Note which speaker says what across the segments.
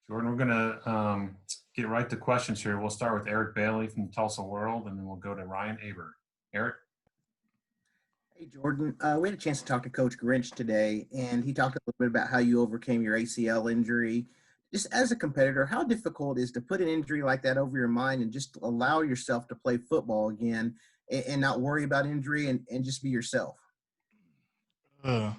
Speaker 1: Jordan, we're going to get right to questions here. We'll start with Eric Bailey from the Tulsa World, and then we'll go to Ryan Aber. Eric?
Speaker 2: Hey, Jordan. We had a chance to talk to Coach Grinch today, and he talked a little bit about how you overcame your ACL injury. Just as a competitor, how difficult is to put an injury like that over your mind and just allow yourself to play football again and not worry about injury and just be yourself?
Speaker 3: Uh,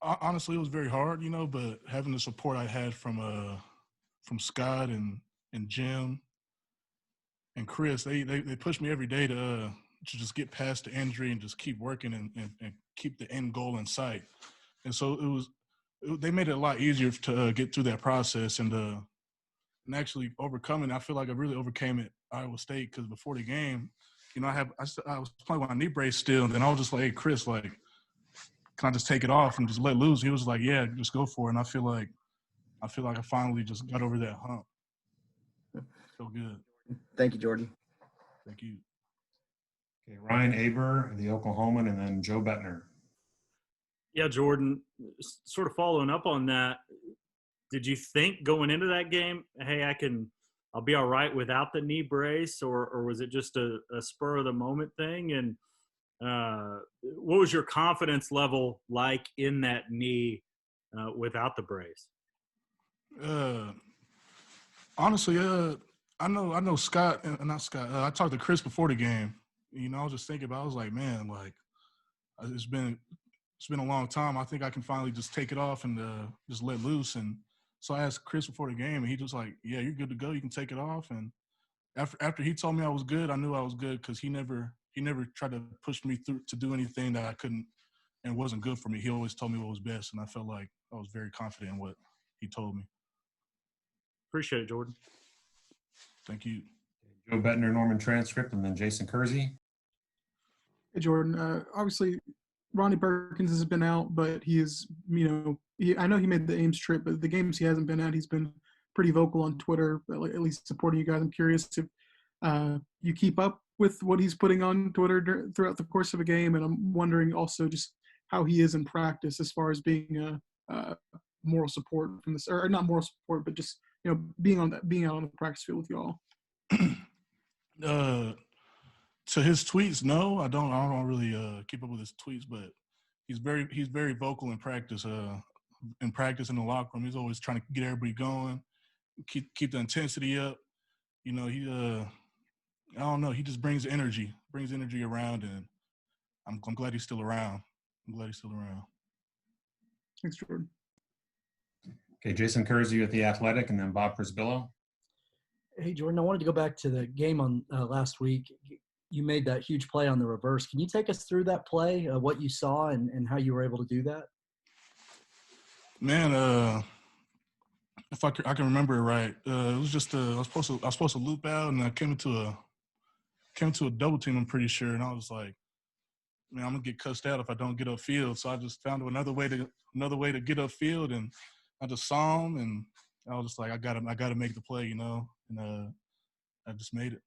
Speaker 3: Honestly, it was very hard, but having the support I had from Scott and Jim and Chris, they pushed me every day to just get past the injury and just keep working and keep the end goal in sight. And so they made it a lot easier to get through that process and actually overcoming. I feel like I really overcame it at Iowa State because before the game, I was playing with my knee brace still, and then I was just like, hey, Chris, like, can I just take it off and just let loose? He was like, yeah, just go for it. And I feel like I finally just got over that hump. So good.
Speaker 2: Thank you, Jordan.
Speaker 3: Thank you.
Speaker 1: Okay, Ryan Aber, the Oklahoman, and then Joe Bettner.
Speaker 4: Yeah, Jordan, sort of following up on that, did you think going into that game, hey, I'll be all right without the knee brace, or was it just a spur of the moment thing? And what was your confidence level like in that knee without the brace?
Speaker 3: Honestly, I know Scott, not Scott. I talked to Chris before the game. I was just thinking about. I was like, man, like it's been a long time. I think I can finally just take it off and just let loose. And so I asked Chris before the game, and he just like, yeah, you're good to go. You can take it off. And after he told me I was good, I knew I was good because he never tried to push me through to do anything that I couldn't and wasn't good for me. He always told me what was best, and I felt like I was very confident in what he told me.
Speaker 4: Appreciate it, Jordan.
Speaker 3: Thank you.
Speaker 1: Joe Bettner, Norman Transcript, and then Jason Kersey.
Speaker 5: Hey, Jordan. Obviously, Ronnie Perkins has been out, but he is, I know he made the Ames trip, but the games he hasn't been at, he's been pretty vocal on Twitter, at least supporting you guys. I'm curious if you keep up with what he's putting on Twitter throughout the course of a game, and I'm wondering also just how he is in practice as far as being a moral support from this, or not moral support, but just being out on the practice field with y'all.
Speaker 3: To his tweets, no, I don't really keep up with his tweets, but he's very vocal in practice. In the locker room, he's always trying to get everybody going, keep the intensity up. He I don't know, he just brings energy around, and I'm glad he's still around.
Speaker 5: Thanks, Jordan.
Speaker 1: Okay, Jason Kersey with The Athletic, and then Bob Prisbillo.
Speaker 6: Hey, Jordan, I wanted to go back to the game on last week. You made that huge play on the reverse. Can you take us through that play, what you saw and how you were able to do that?
Speaker 3: Man, if I can remember it right, it was just I was supposed to loop out, and I came into a double team, I'm pretty sure, and I was like, man, I'm gonna get cussed out if I don't get upfield. So I just found another way to get upfield, and I just saw him, and I was just like, I gotta make the play, and I just made it.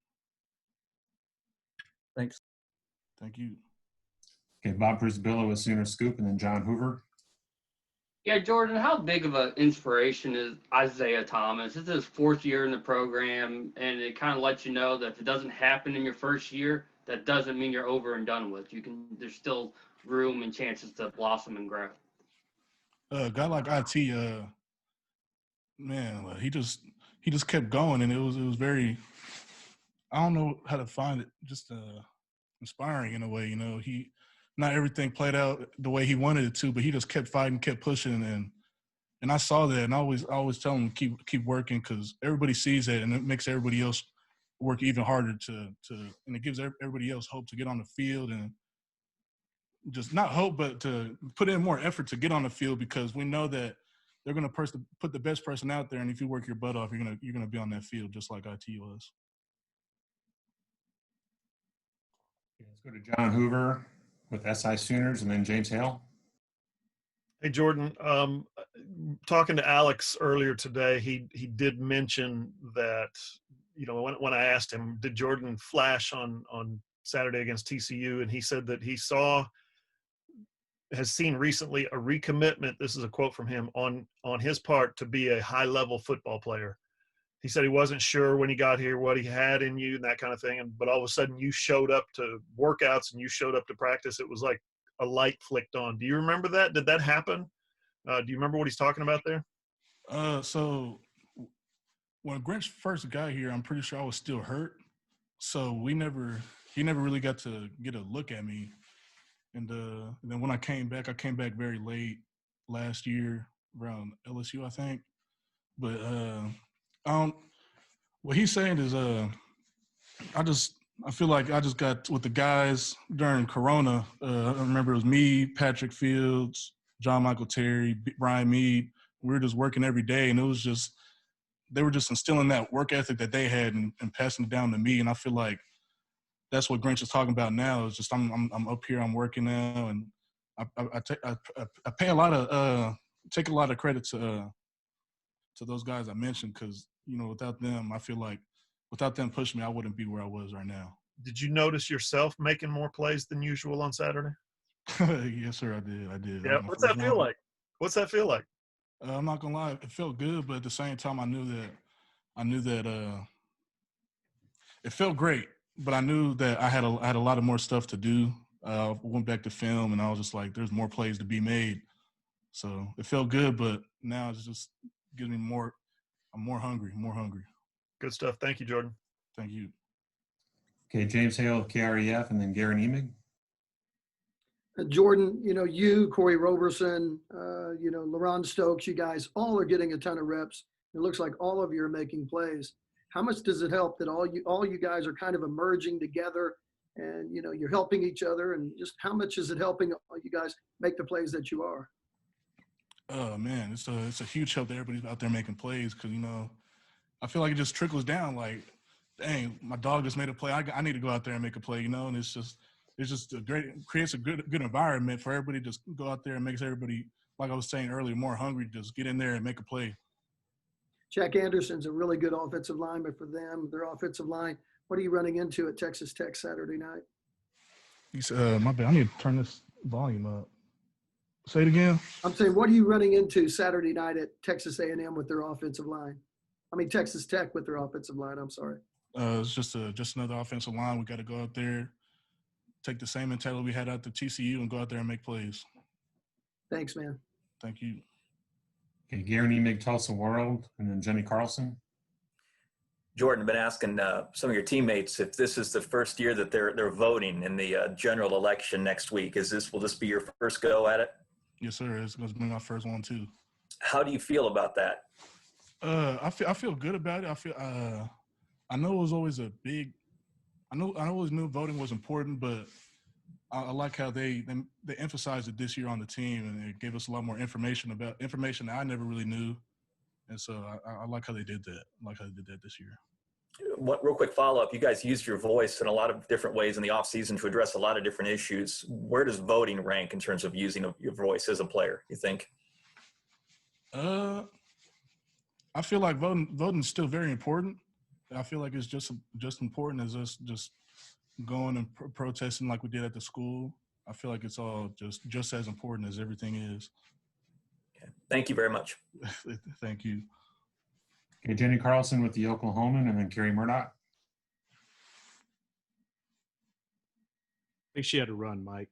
Speaker 6: Thanks.
Speaker 3: Thank you.
Speaker 1: Okay, Bob Prisbillo with Sooner Scoop, and then John Hoover.
Speaker 7: Yeah, Jordan, how big of an inspiration is Isaiah Thomas? This is his fourth year in the program, and it kind of lets you know that if it doesn't happen in your first year, that doesn't mean you're over and done with. There's still room and chances to blossom and grow.
Speaker 3: A guy like IT, man, he just kept going, and it was very, I don't know how to find it, just inspiring in a way. He not everything played out the way he wanted it to, but he just kept fighting, kept pushing, and I saw that, and I always tell him keep working, because everybody sees it, and it makes everybody else work even harder and it gives everybody else hope to get on the field, and just not hope, but to put in more effort to get on the field, because we know that they're going to put the best person out there, and if you work your butt off, you're gonna be on that field just like IT was.
Speaker 1: Let's go to John Hoover with SI Sooners, and then James Hale.
Speaker 8: Hey, Jordan, talking to Alex earlier today, he did mention that, when I asked him, did Jordan flash on Saturday against TCU, and he said that he saw has seen recently a recommitment. This is a quote from him on his part to be a high-level football player. He said he wasn't sure when he got here what he had in you and that kind of thing. But all of a sudden you showed up to workouts and you showed up to practice. It was like a light flicked on. Do you remember that? Did that happen? Do you remember what he's talking about there?
Speaker 3: So when Grinch first got here, I'm pretty sure I was still hurt. So he never really got to get a look at me. And then when I came back very late last year around LSU, I think. But what he's saying is I feel like I just got with the guys during Corona. I remember it was me, Patrick Fields, John Michael Terry, Brian Mead. We were just working every day, and it was just they were just instilling that work ethic that they had and passing it down to me. And I feel like that's what Grinch is talking about now. Is just I'm up here, I'm working now, and I pay a lot of take a lot of credit to those guys I mentioned because without them, I feel like without them pushing me, I wouldn't be where I was right now.
Speaker 8: Did you notice yourself making more plays than usual on Saturday?
Speaker 3: Yes, sir, I did.
Speaker 8: Yeah. What's that feel like? What's that feel like?
Speaker 3: I'm not gonna lie, it felt good, but at the same time, I knew that it felt great, but I knew that I had a lot of more stuff to do. Went back to film, and I was just like, "There's more plays to be made." So it felt good, but now it's just gives me more. I'm more hungry.
Speaker 8: Good stuff. Thank you, Jordan.
Speaker 3: Thank you.
Speaker 1: Okay, James Hale of KREF, and then Garen Emig.
Speaker 9: Jordan, you, Corey Roberson, LaRon Stokes, you guys all are getting a ton of reps. It looks like all of you are making plays. How much does it help that all you guys are kind of emerging together and, you're helping each other, and just how much is it helping you guys make the plays that you are?
Speaker 3: Oh man, it's a huge help that everybody's out there making plays because I feel like it just trickles down. Like, dang, my dog just made a play. I need to go out there and make a play, and it's just creates a good environment for everybody to just go out there and makes everybody, like I was saying earlier, more hungry to just get in there and make a play.
Speaker 9: Jack Anderson's a really good offensive lineman for them, their offensive line. What are you running into at Texas Tech Saturday night?
Speaker 3: My bad. I need to turn this volume up. Say it again.
Speaker 9: I'm saying, what are you running into Saturday night at Texas A&M with their offensive line? I mean, Texas Tech with their offensive line. I'm sorry.
Speaker 3: It's just another offensive line. We got to go out there, take the same mentality we had out to TCU, and go out there and make plays.
Speaker 9: Thanks, man.
Speaker 3: Thank you.
Speaker 1: Okay, Garen Emig, Tulsa World, and then Jenny Carlson.
Speaker 10: Jordan, I've been asking some of your teammates if this is the first year that they're voting in the general election next week. Will this be your first go at it?
Speaker 3: Yes, sir. It's going to be my first one too.
Speaker 10: How do you feel about that?
Speaker 3: I feel good about it. I know it was always a big. I always knew voting was important, but I like how they emphasized it this year on the team, and it gave us a lot more information that I never really knew, and so I like how they did that. I like how they did that this year.
Speaker 10: Real quick follow-up. You guys used your voice in a lot of different ways in the offseason to address a lot of different issues. Where does voting rank in terms of using your voice as a player, you think?
Speaker 3: I feel like voting is still very important. I feel like it's just important as us just going and protesting like we did at the school. I feel like it's all just as important as everything is.
Speaker 10: Okay. Thank you very much.
Speaker 3: Thank you.
Speaker 1: Okay, Jenny Carlson with the Oklahoman, and then Kerry Murdoch.
Speaker 4: I think she had to run, Mike.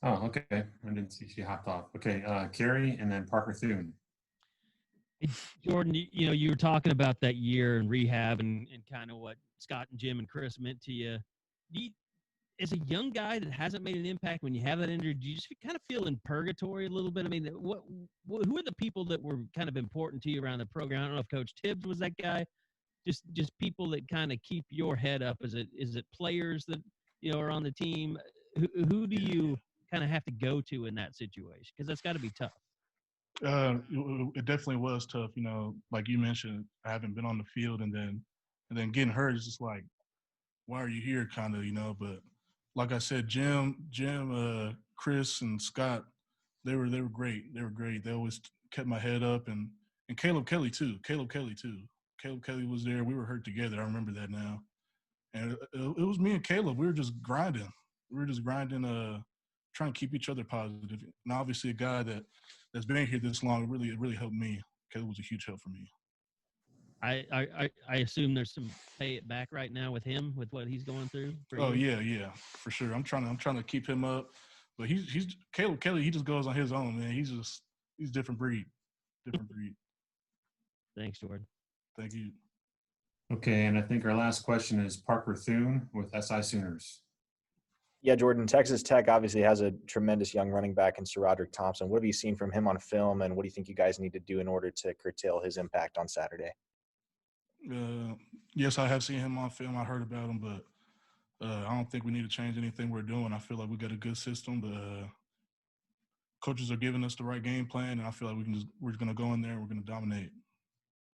Speaker 1: Oh, okay. I didn't see she hopped off. Okay, Kerry, and then Parker Thune.
Speaker 11: Jordan, you were talking about that year in rehab and kind of what Scott and Jim and Chris meant to you. As a young guy that hasn't made an impact, when you have that injury, do you just kind of feel in purgatory a little bit? I mean, who are the people that were kind of important to you around the program? I don't know if Coach Tibbs was that guy. Just people that kind of keep your head up. Is it players that are on the team? Who do you kind of have to go to in that situation? Because that's got to be tough.
Speaker 3: It definitely was tough. Like you mentioned, I haven't been on the field, and then getting hurt is just like, why are you here? Kind of, but like I said, Jim, Chris, and Scott, they were great. They were great. They always kept my head up, and Caleb Kelley too. Caleb Kelley was there. We were hurt together. I remember that now. And it was me and Caleb. We were just grinding. trying to keep each other positive. And obviously, a guy that's been here this long, it really helped me. Kelley was a huge help for me.
Speaker 11: I assume there's some pay it back right now with him with what he's going through.
Speaker 3: Oh yeah, for sure. I'm trying to keep him up, but he's Kelley. He just goes on his own, man. He's different breed.
Speaker 11: Thanks, Jordan.
Speaker 3: Thank you.
Speaker 1: Okay, and I think our last question is Parker Thune with SI Sooners.
Speaker 12: Yeah, Jordan, Texas Tech obviously has a tremendous young running back in Sir Roderick Thompson. What have you seen from him on film, and what do you think you guys need to do in order to curtail his impact on Saturday?
Speaker 3: Yes, I have seen him on film. I heard about him, but I don't think we need to change anything we're doing. I feel like we got a good system. The coaches are giving us the right game plan, and I feel like we're going to go in there and we're going to dominate.